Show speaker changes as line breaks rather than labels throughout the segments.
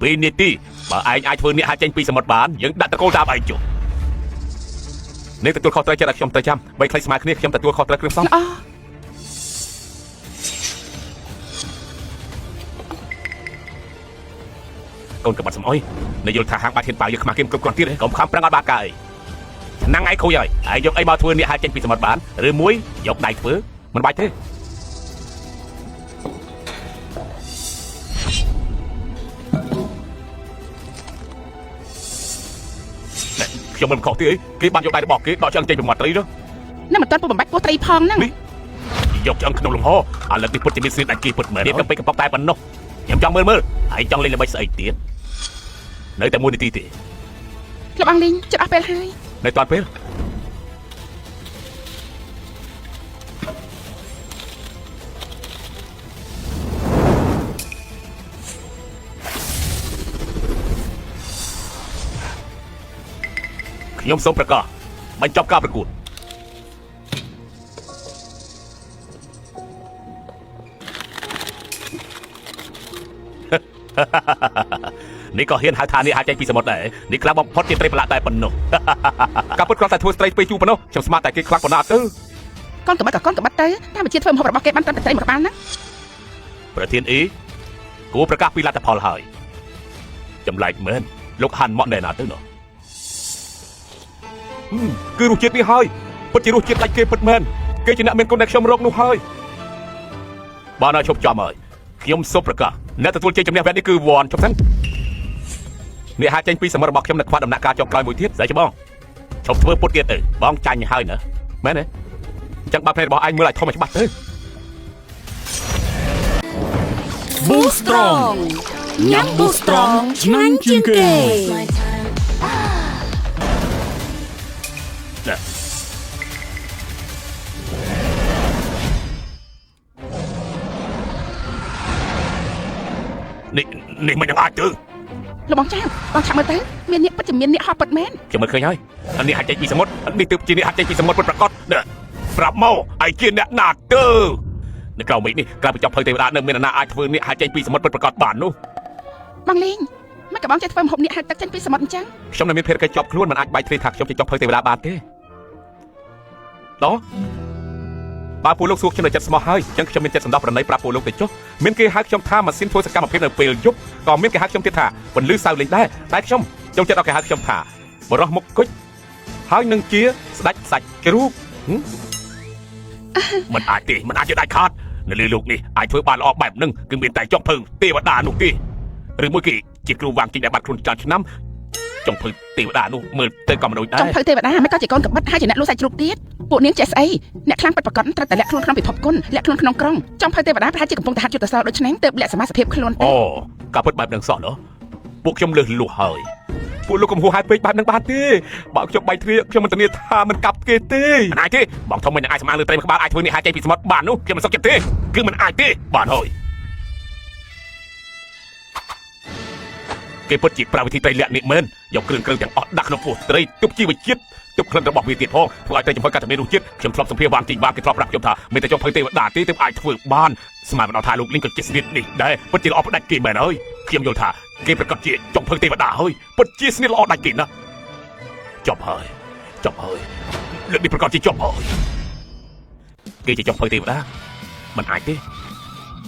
ពីនីតិបើឯងអាចធ្វើអ្នកហាចេញពីសមុទ្របានយើងដាក់តកូលតាមឯងចុះនេះទទួលខុសត្រូវចិត្តឲ្យខ្ញុំទៅចាំបីខ្លីស្មើគ្នាខ្ញុំទទួលខុសត្រូវគ្រឿងផ្សំកូនកបាត់សំអុយនៅយល់ថាហាងបាត់ហ៊ានប៉ាយើងខ្មាស់គេគ្រប់គ្រាន់ទៀតកុំខំប្រឹងឲ្យបាក់កាយហ្នឹងឯងខូចហើយឯងយកអីមកធ្វើអ្នកហាចេញពីសមុទ្របានឬមួយយកដៃធ្វើមិនបាច់ទេខ្ញុំមិនខុសទេគេបានយកដៃរបស់គេដកឆ្អឹងចេញពីមាត់ត្រីនោះ
នឹងមិនទាន់ពុកបំបាច់ពោះត្រីផងហ្នឹង
យកឆ្អឹងក្នុងលំហឥឡូវនេះពុតជាមានស្រីដាច់គេពុតមែនទៀតទៅពេកកំប៉ុកតែប៉ុណ្ណោះខ្ញុំចង់មើលហើយចង់លេងល្បិចស្អីទៀតនៅតែមួយនាទីទេ
លោកអង្គលីងចិត្តអស់ពេលហើយ
នៅតាន់ពេលខ្ញុំសូមប្រកាសបញ្ចប់ការប្រកួតនេះក៏ហ៊ានហៅថានេះអាចចេញពីសមុទ្រដែរនេះខ្លាំងបំផុតជាត្រីប្រឡាក់តែប៉ុណ្ណោះការពុតគ្រាន់តែធ្វើស្ត្រីពេកជូរប៉ុណ្ណោះខ្ញុំស្មានតែគេខ្លាំងប៉ុណ្ណាទៅ
កូនកបាត់ក៏កូនកបាត់ទៅតាមវិជាធ្វើម្ហូបរបស់គេបានត្រឹមតែត្រីមួយក្បាលណា
ប្រធានអ៊ីគួរប្រកាសពីលទ្ធផលហើយចម្លែកមែនលោកហាន់មកណែណាទៅនោះគឺរសជាតិនេះហើយពិតជារសជាតិដាច់គេពិតមែនគេជាអ្នកមានគុណដែលខ្ញុំរកនោះហើយបានឲ្យឈប់ចំហើយខ្ញុំសូមប្រកាសអ្នកទទួលជ័យជំនះវគ្គនេះគឺវ៉ាន់ជប់សិនអ្នកហាចេញពីសមត្ថរបស់ខ្ញុំនៅខ្វះដំណាក់កាលចុងក្រោយមួយទៀតស្អីច្បងឈប់ធ្វើពុតទៀតទៅបងចាញ់ហើយណាមែនទេអញ្ចឹងបើផ្នែករបស់ឯងមើលឲ្យធំឲ្យច្បាស់ទៅ
Boost Strong ញ៉ាំ Boost Strong ឆ្ងាញ់ជាងគេ
នេះមិនយ៉ាងអាចទៅ
លោកបងចាបងឆាប់មើលទៅមានអ្នកពិតជាមានអ្នកហោះពិតមែន
ខ្ញុំមើលឃើញហើយនេះអាចចេញពីសមុទ្រនេះទើបជាអ្នកអាចចេញពីសមុទ្រពិតប្រាកដប្រាប់មកឯជាអ្នកណាទៅនៅក្រៅមេឃនេះក្រៅពីចប់ភៅទេវតានៅមានអ្នកអាចធ្វើអ្នកអាចចេញពីសមុទ្រពិតប្រាកដបាននោះ
បងលេងមិនក៏បងចេះធ្វើម្ហូបអ្នកហៅទឹកចេញពីសមុទ្រអញ្ចឹង
ខ្ញុំនៅមានភារកិច្ចជាប់ខ្លួនមិនអាចបែកធ្លាយថាខ្ញុំជាចប់ភៅទេវតាបានទេដោះបើពួកលោកសួរខ្ញុំនៅចិត្តស្មោះហើយអញ្ចឹងខ្ញុំមានចិត្តសម្ដោះប្រណីប្រាប់ពួកលោកទៅចុះមានគេហៅខ្ញុំថាម៉ាស៊ីនធ្វើសកម្មភាពនៅពេលយប់ក៏មានគេហៅខ្ញុំទៀតថាពន្លឺសៅលេងដែរតែខ្ញុំចូលចិត្តឲ្យគេហៅខ្ញុំថាបរោះមុខគុជហើយនឹងជាស្ដេចសាច់ជ្រូកមិនអាចទេមិនអាចជាដាច់ខាតនៅលើលោកនេះអាចធ្វើបានល្អបែបហ្នឹងគឺមានតែចុងភៅទេវតានោះទេឬមួយគេជាគ្រូវាងជីដែលបាត់ខ្លួនច្រើនឆ្នាំចុងភៅទេវតានោះមើលទៅក៏មនុស្សដែរ
ចុងភៅទេវតាមិនក៏ជាកូនកបិតហើយជាអ្នកលួចសាច់ជ្រូកទៀតពួកនាងចេះស្អីអ្នកខ្លាំងពិតប្រាកដត្រូវតែលាក់ខ្លួនក្នុងពិភពគុណលាក់ខ្លួនក្នុងក្រុងចុងភៅទេវតាប្រហែលជាកំពុងតែហាត់យុទ្ធសាស្ត្រដូច្នេះទើបលាក់សមាសភាពខ្លួន
អូការពិតបែបហ្នឹងសោះណោះពួកខ្ញុំលើសលួសហើយពួកលោកកំហួរហេតុពេកបែបហ្នឹងបានទេបើខ្ញុំបែកទ្រាខ្ញុំមិនធានាថាមិនកាប់គេទេមិនអាចទេបងធំមិនអាចស្មានលើត្រីក្បាលអាចធ្វើនេះហាចេញពីសមុទ្របាននោះខ្ញុំមិនសុខចិត្តទេគឺមិនអាចទេបានហើយគេពិតជាប្រាវិធីត្រីលាក់នេះមែនយកគ្រឿងទាំងអស់ដាក់ក្នុងពោះត្រីទប់ជីវជាតិទប់ក្លិនរបស់វាទៀតផងធ្វើឲ្យត្រីចំហុយកាត់តែមានរសជាតិខ្ញុំធ្លាប់សម្ភារវាងទីបានគេធ្លាប់ប្រាប់ខ្ញុំថាមានតែចុងភៅទេវតាទេទើបអាចធ្វើបានស្មានដល់ថាលោកលីងក៏ជាស្នៀតនេះដែរពិតជាល្អផ្ដាច់គេមែនហើយខ្ញុំយល់ថាគេប្រកាសជាចុងភៅទេវតាហើយពិតជាស្នៀតល្អដាច់គេណាចប់ហើយលើកនេះប្រកាសជាចប់ហើយគេជាចុងភៅទេវតាមិនអាចទេ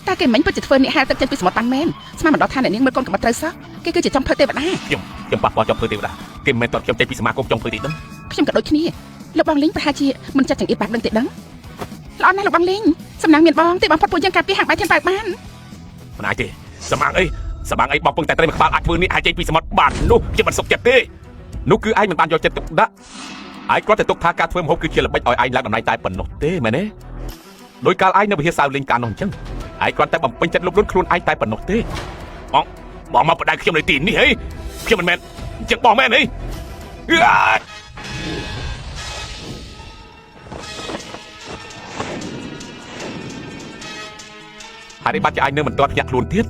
តែគេមិនពិតជាធ្វើអ្នកហែលទឹកចេញពីសមុទ្របានមែនស្មានមិនដល់ថាអ្នកនាងមើលកូនកបិតត្រូវសោះគេគឺជាចុងភៅទេវតា
ខ្ញុំប៉ះពាល់ចុងភៅទេវតាគេមិនមែនតើខ្ញុំចេញពីសមាគមចុងភៅទេដឹង
ខ្ញុំក៏ដូចគ្នាលោកបងលីងប្រហែលជាមិនចាត់ចង្អៀតបែបដឹងទេដឹងល្អណាស់លោកបងលីងសំណាងមានបងទេបងផុតពួកយើងកាពីហាងបាយធានបើកបាន
មិនអាចទេសម្បាងអីបងពឹងតែត្រីមួយក្បាលអាចធ្វើនេះអាចចេញពីសមុទ្របាននោះខ្ញុំមិនសុខចិត្តទេនោះគឺឯងមិនបានយកចិត្តទុកដាក់ឯងគ្រាន់តែទុកថាការធ្វើម្ហូបគឺជាល្បិចឲ្យឯងឡើងតំណែងតែប៉ុណ្ណោះទេមែនទេដោយកាលឯងនៅវិហារសៅលេងកាលនោះអញ្ចឹងឯងគ្រាន់តែបំពេញចិត្តលុបលុនខ្លួនឯងតែប៉ុណ្ណោះទេបងមកបដៅខ្ញុំនៅទីនេះហីខ្ញុំមិនមែនអញ្ចឹងបងមែនហីហើយបាត់ជាឯងនៅមិនទាន់ភ្ញាក់ខ្លួនទៀត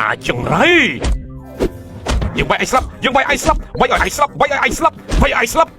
អាចចង្រៃយើងបាយឲ្យស្លាប់